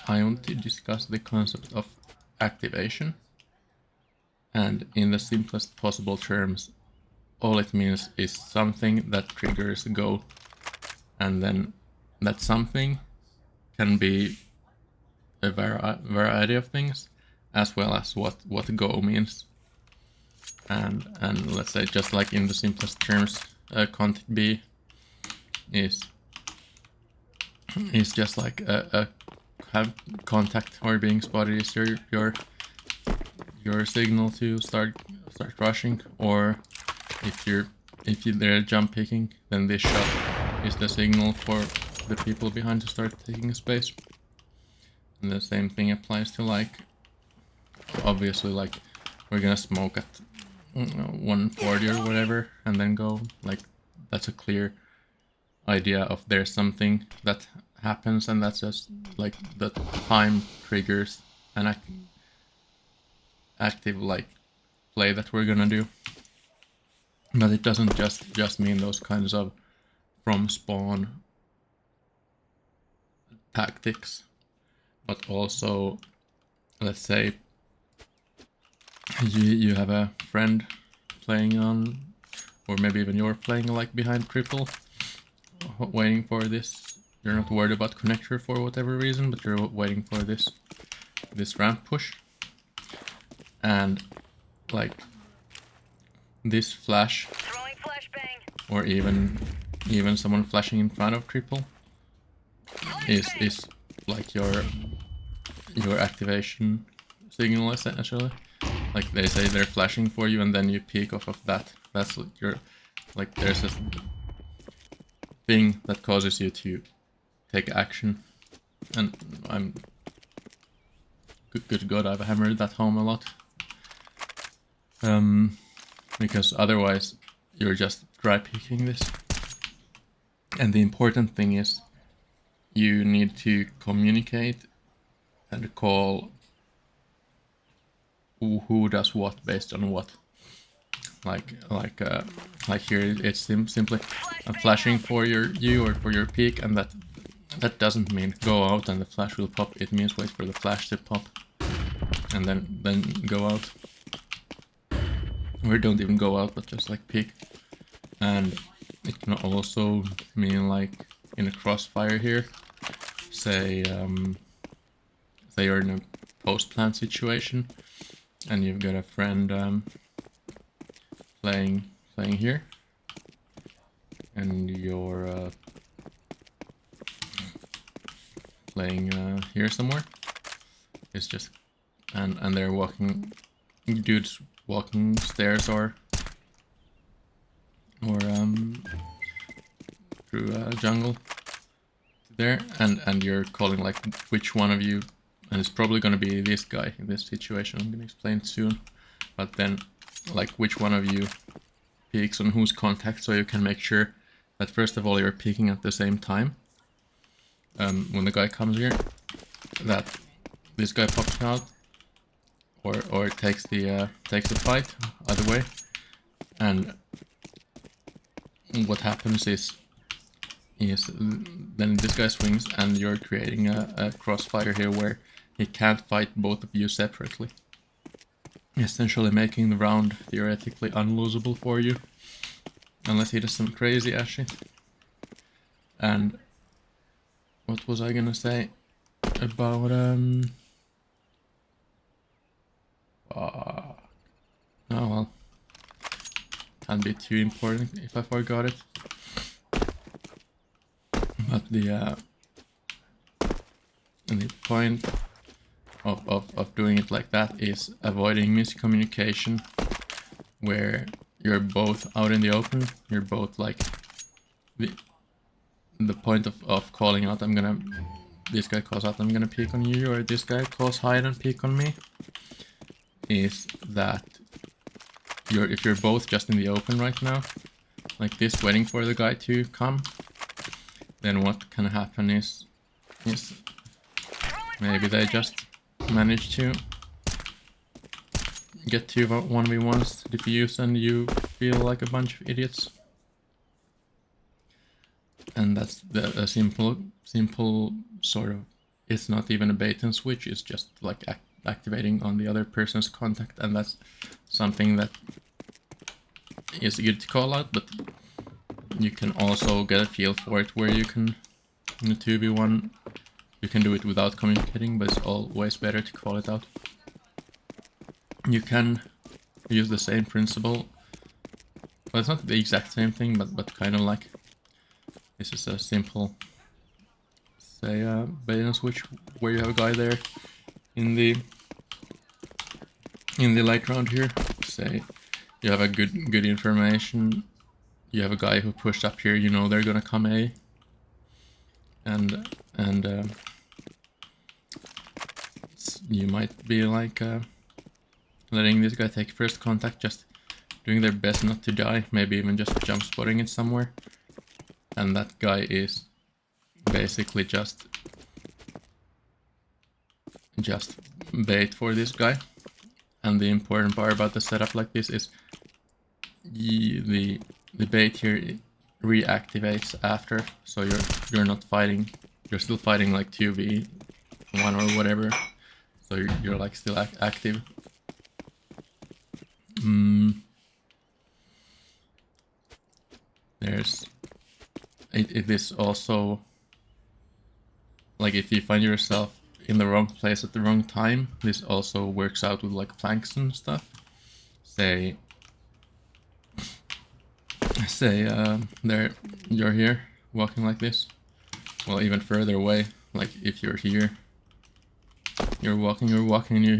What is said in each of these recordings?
I want to discuss the concept of activation, and in the simplest possible terms, all it means is something that triggers go, and then that something can be a variety of things, as well as what go means. And let's say, just like in the simplest terms, content B is just like a contact or being spotted is your signal to start rushing, or if they're jump picking, then this shot is the signal for the people behind to start taking space. And the same thing applies to, like, obviously, like, we're gonna smoke at 140 or whatever and then go, like, that's a clear idea of there's something that happens, and that's just like the time triggers an active like play that we're gonna do. But it doesn't just mean those kinds of from spawn tactics, but also, let's say you have a friend playing on, or maybe even you're playing like behind triple, waiting for this. You're not worried about connector for whatever reason, but you're waiting for this ramp push, and like this flash, or even someone flashing in front of triple is like your activation signal, essentially. Like, they say they're flashing for you, and then you peek off of that. That's your, like, there's a thing that causes you to take action. And I'm good God, I've hammered that home a lot. Because otherwise you're just dry peeking this. And the important thing is you need to communicate and call who does what based on what. Like here it's simply I'm flashing for you or for your peak, and that doesn't mean go out and the flash will pop. It means wait for the flash to pop and then go out. Or don't even go out, but just like peek. And it can also mean, like, in a crossfire here, say you're in a post plant situation and you've got a friend playing here, and you're playing here somewhere. It's just and they're walking, dudes walking stairs or through a jungle there, and you're calling like which one of you, and it's probably gonna be this guy in this situation. I'm gonna explain soon, but then like which one of you peeks on whose contact, so you can make sure that first of all you're peeking at the same time. When the guy comes here, that this guy pops out or takes the fight either way, and what happens is then this guy swings and you're creating a crossfire here where he can't fight both of you separately, essentially making the round theoretically unlosable for you, unless he does some crazy ass shit. And what was I gonna say about oh well, can't be too important if I forgot it. But the point of doing it like that is avoiding miscommunication, where you're both out in the open, you're both like the point of calling out, this guy calls out I'm gonna peek on you, or this guy calls hide and peek on me, is that if you're both just in the open right now, like this, waiting for the guy to come, then what can happen is maybe they just manage to get 2 1v1s diffuse and you feel like a bunch of idiots. And that's the simple sort of it's not even a bait and switch, it's just like activating on the other person's contact, and that's something that is good to call out, but you can also get a feel for it where you can, in a 2v1, you can do it without communicating, but it's always better to call it out. You can use the same principle, well, it's not the exact same thing, but kind of like, this is a simple, say, bait and switch, where you have a guy there in the light round here. Say you have a good information, you have a guy who pushed up here, you know they're gonna come A, and you might be like letting this guy take first contact, just doing their best not to die, maybe even just jump spotting it somewhere, and that guy is basically just bait for this guy. And the important part about the setup like this is the bait here reactivates after, so you're not fighting, you're still fighting like 2v1 or whatever, so you're like still active. There's it is also like, if you find yourself in the wrong place at the wrong time, this also works out with like flanks and stuff. Say there you're here walking like this, well, even further away, like if you're here, you're walking and you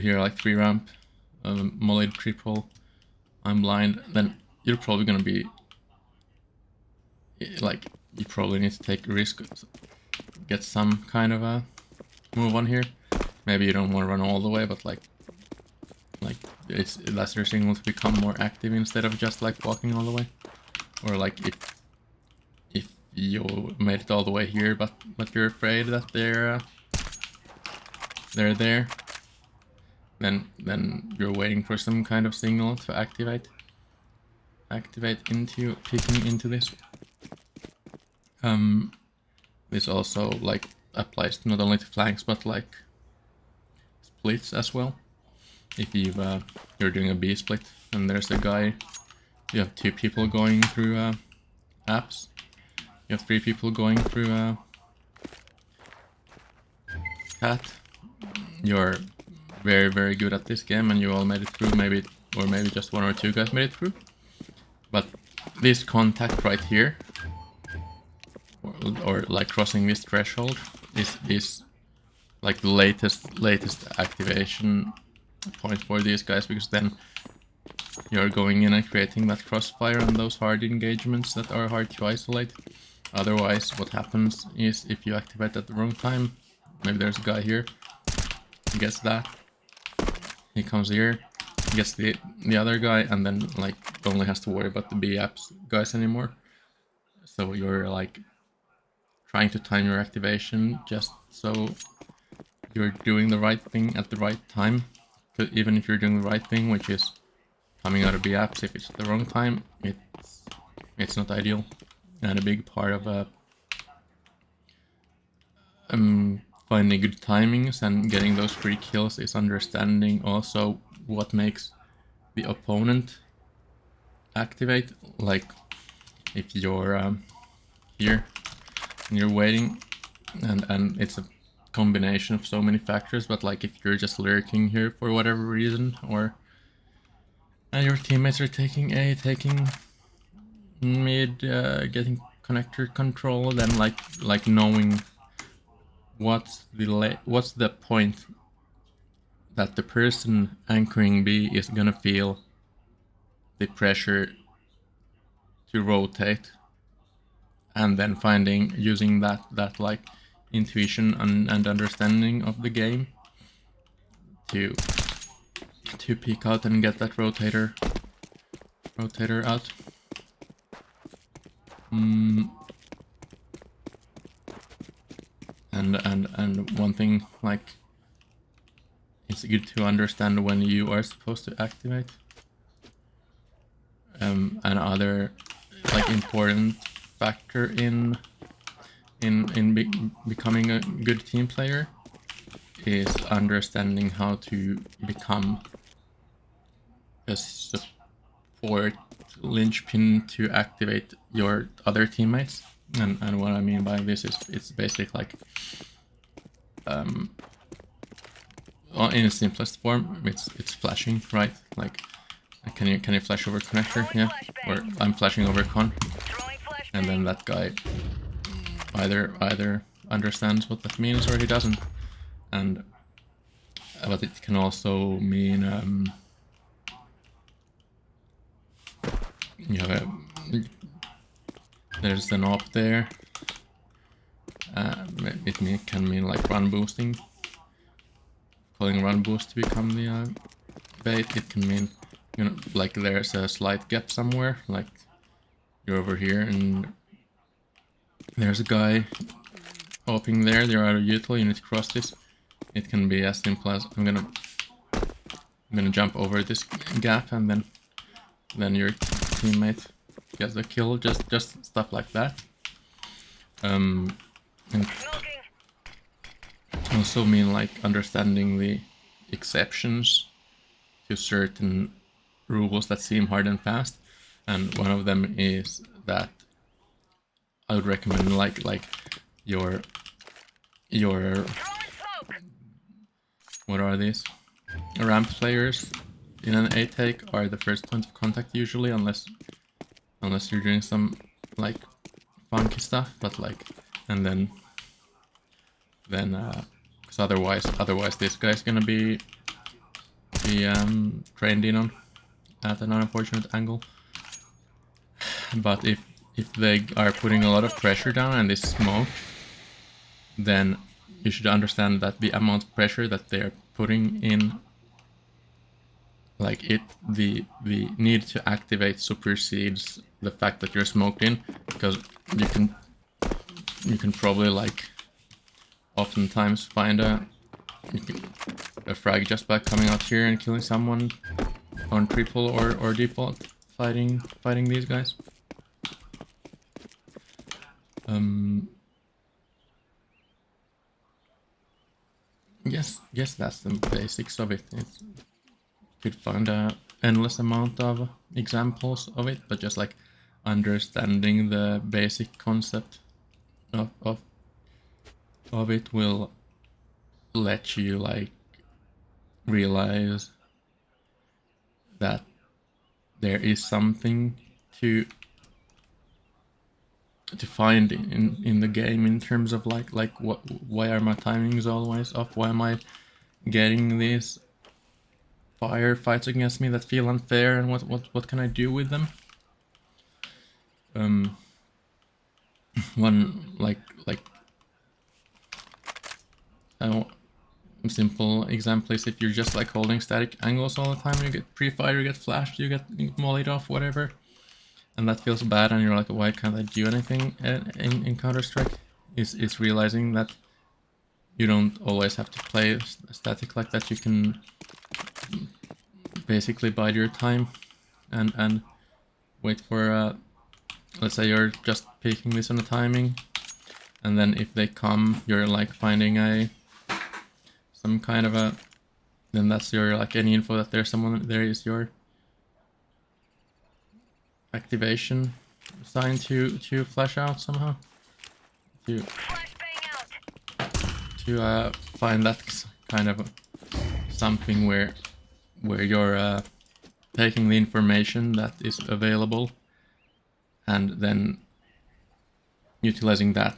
hear like 3 ramp, molly triple, I'm blind, then you're probably gonna be like, you probably need to take a risk, get some kind of a move on here. Maybe you don't want to run all the way, but like that's your signal to become more active instead of just like walking all the way. Or like if you made it all the way here, but you're afraid that they're there, then you're waiting for some kind of signal to activate into peeking into this. This also like applies not only to flanks but like splits as well. If you're doing a B split and there's a guy, you have 2 people going through apps, you have 3 people going through cat, you're very good at this game and you all made it through, maybe just 1 or 2 guys made it through, but this contact right here, or like crossing this threshold, is like the latest activation point for these guys, because then you're going in and creating that crossfire on those hard engagements that are hard to isolate. Otherwise, what happens is, if you activate at the wrong time, maybe there's a guy here, he gets that, he comes here, he gets the other guy, and then like only has to worry about the B apps guys anymore. So you're like trying to time your activation just so you're doing the right thing at the right time. Even if you're doing the right thing, which is coming out of B apps, if it's at the wrong time, it's not ideal. And a big part of finding good timings and getting those free kills is understanding also what makes the opponent activate. Like if you're here and you're waiting, and it's a combination of so many factors, but like if you're just lurking here for whatever reason, or your teammates are taking A, taking mid, getting connector control, then like knowing what's the point that the person anchoring B is gonna feel the pressure to rotate, and then using that like intuition and understanding of the game to peek out and get that rotator out. And one thing, like, it's good to understand when you are supposed to activate. Another like important factor in in becoming a good team player is understanding how to become a support linchpin to activate your other teammates. And what I mean by this is it's basic like in its simplest form, it's flashing, right? Like, can you flash over connector? Yeah, or I'm flashing over con, and then that guy either understands what that means or he doesn't. And but it can also mean you have there's an op there. It can mean like run boosting, calling run boost to become the bait. It can mean, you know, like there's a slight gap somewhere, like you're over here and there's a guy oping there, they're out of util, you need to cross this. It can be as simple as I'm gonna jump over this gap and then your teammate gets the kill, just stuff like that. And also mean like understanding the exceptions to certain rules that seem hard and fast, and one of them is that I would recommend like your what are these? Ramp players in an A take are the first point of contact usually, unless you're doing some like funky stuff, but like, and then because otherwise this guy's gonna be trained in on at an unfortunate angle. But if they are putting a lot of pressure down and this smoke, then you should understand that the amount of pressure that they're putting in, like the need to activate supersedes the fact that you're smoked in, because you can probably like oftentimes find a frag just by coming out here and killing someone on triple or default fighting these guys. Yes, that's the basics of it. You could find a endless amount of examples of it, but just like understanding the basic concept of it will let you like realize that there is something to find in the game in terms of like why are my timings always off? Why am I getting these fire fights against me that feel unfair, and what can I do with them? One like a simple example is if you're just like holding static angles all the time, you get pre-fire, you get flashed, you get mollied off, whatever, and that feels bad, and you're like, why can't I do anything in Counter-Strike? Is realizing that you don't always have to play static like that. You can basically bide your time and wait for let's say you're just picking this on a timing, and then if they come, you're like finding some kind of a, then that's your like any info that there's someone there is your activation sign to flash out somehow, to find that kind of something where you're taking the information that is available and then utilizing that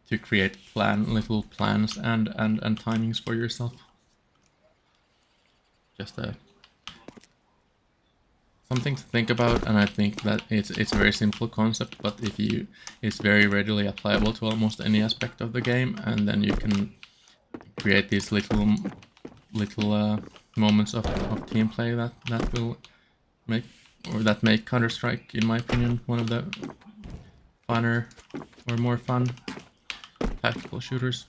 to create little plans and timings for yourself. Just something to think about, and I think that it's a very simple concept, but it's very readily applicable to almost any aspect of the game, and then you can create these little moments of team play that will make Counter-Strike, in my opinion, one of the funner or more fun tactical shooters.